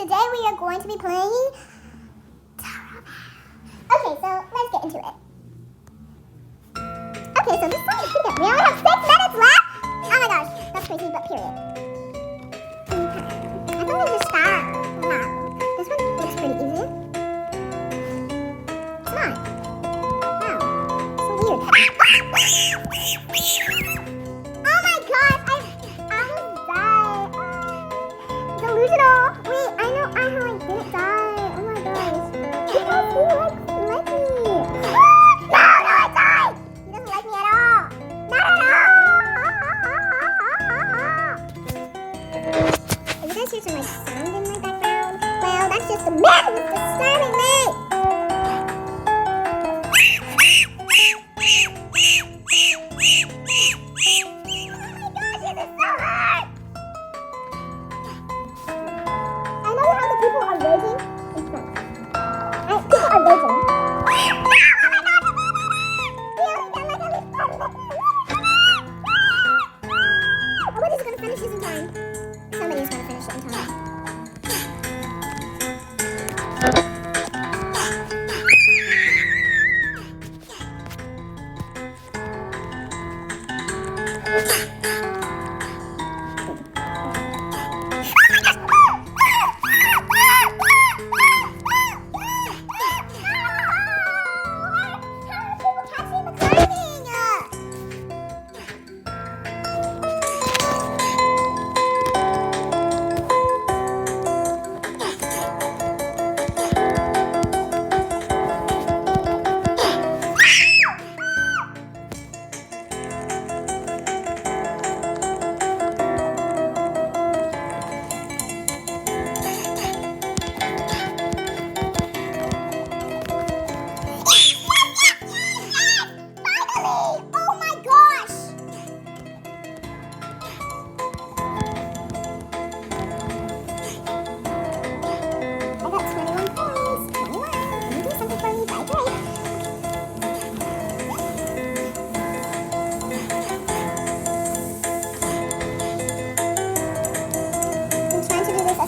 Today we are going to be playing Okay, so let's get into it. Okay, so this song is pretty good. We only have 6 minutes left. Oh my gosh, that's crazy, but period. I thought we just start. Wow. This one looks pretty easy. It's not. Wow. So weird. Oh my gosh, I almost died. Delusional. Wait, I know how I didn't die. Oh my gosh. You guys see like me. No, I died. He doesn't like me at all. Not at all. You guys hear some like sound in my background? Well, that's just the man who's disturbing me.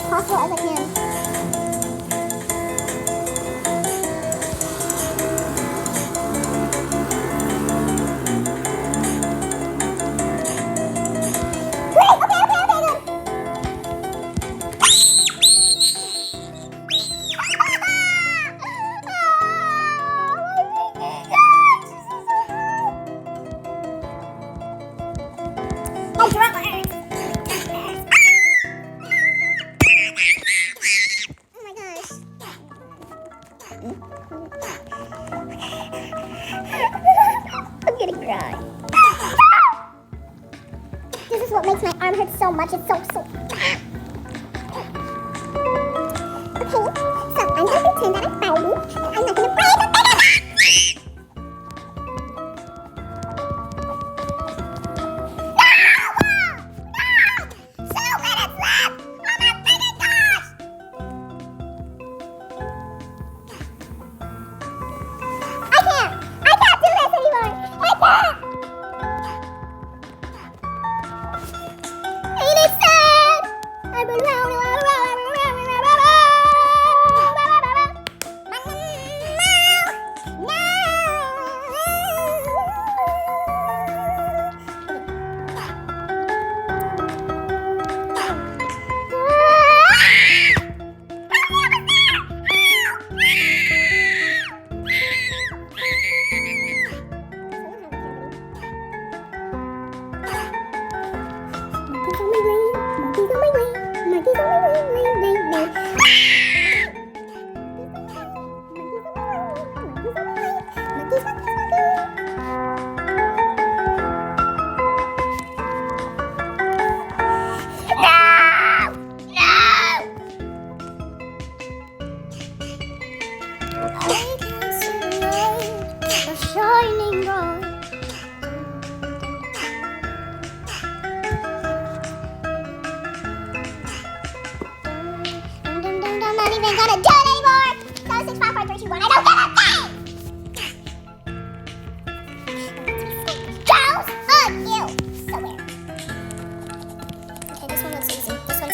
Possible as I can. Great! Okay, good. I dropped my ass. I'm getting dry. This is what makes my arm hurt so much. It's so. Okay, so I'm gonna pretend that I'm Barbie, and I'm not gonna break a big Gonna do it anymore. So 6, 5, 4, 3, 2, 1. I don't get a thing. Charles, on you. So weird. Okay, this one looks easy. This one.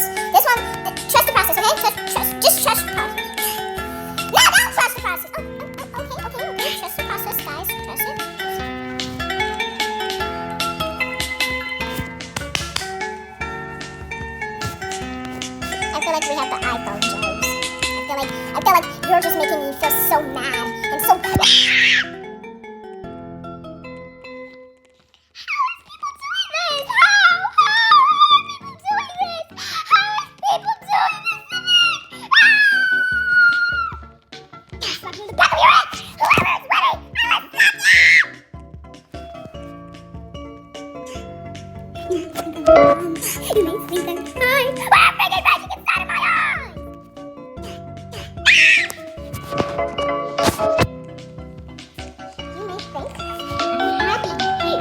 Trust the process, okay? Trust. feel like we have the iPhone Joes. I feel like you're just making me feel so mad and so bad. You may think I'm fine. I'm freaking magic inside of my eyes. You may think I'm happy.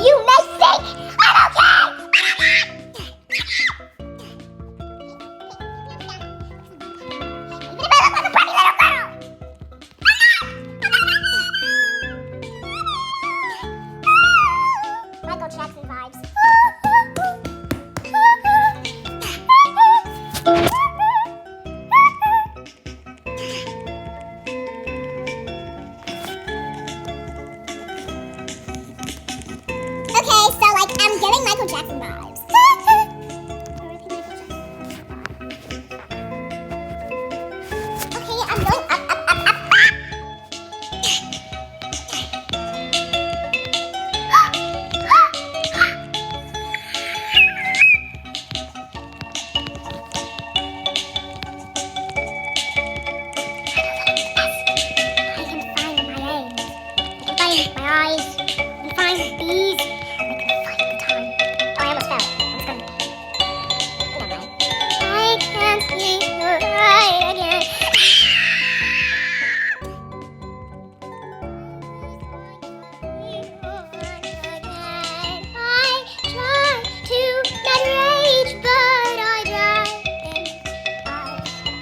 You may think I'm okay. Even if I look like a pretty little girl. Michael Jackson vibes. Okay, so like I'm getting Michael Jackson vibes. Okay, I'm going up. My eyes. You find these. I can find the time. Oh, I almost fell. I can't see your eye again. I try to not rage, but I try.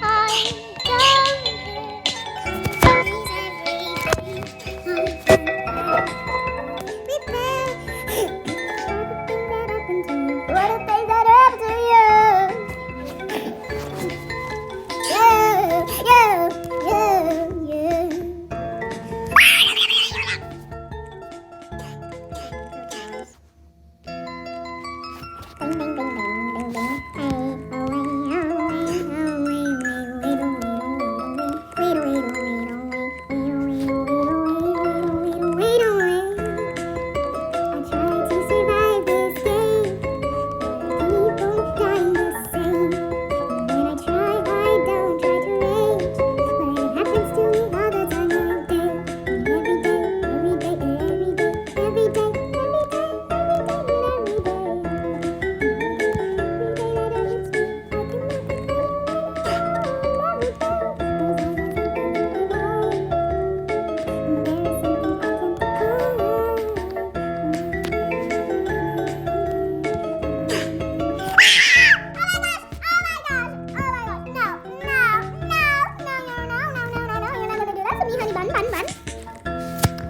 I don't care. What if things that happened to you?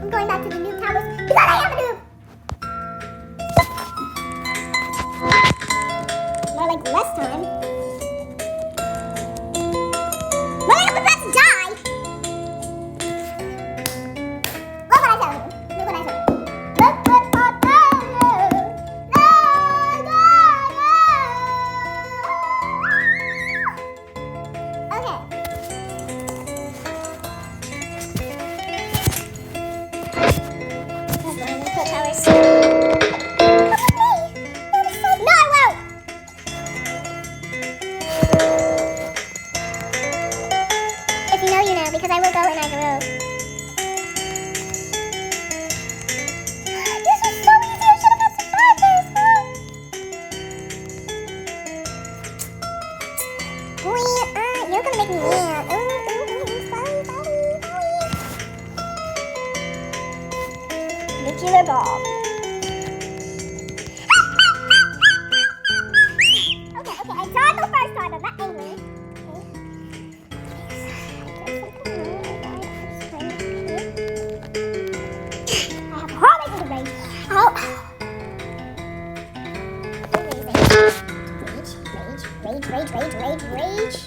I'm going back to the new towers because I have a noob. More like less time. More like I'm about to die. Look what I tell you. Look what I tell you. Look what I tell you. Okay. Towers. Come with me. No, I won't. If you know, you know, because I will go in either road. This was so easy. I should have had surprises. Boy, you're gonna make me mad. Sorry. Nuclear bomb. Okay, I tried the first time. I'm not angry. I have horrors of rage. Oh. Rage. Pretty hot day, isn't it?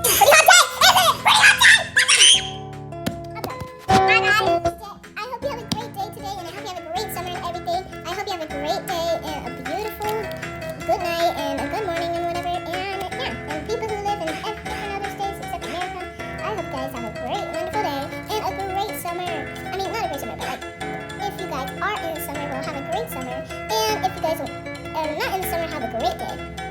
Pretty hot day! I'm done. guys have a great, wonderful day and a great summer. I mean, not a great summer, but like, if you guys are in the summer, well, have a great summer. And if you guys are not in the summer, have a great day.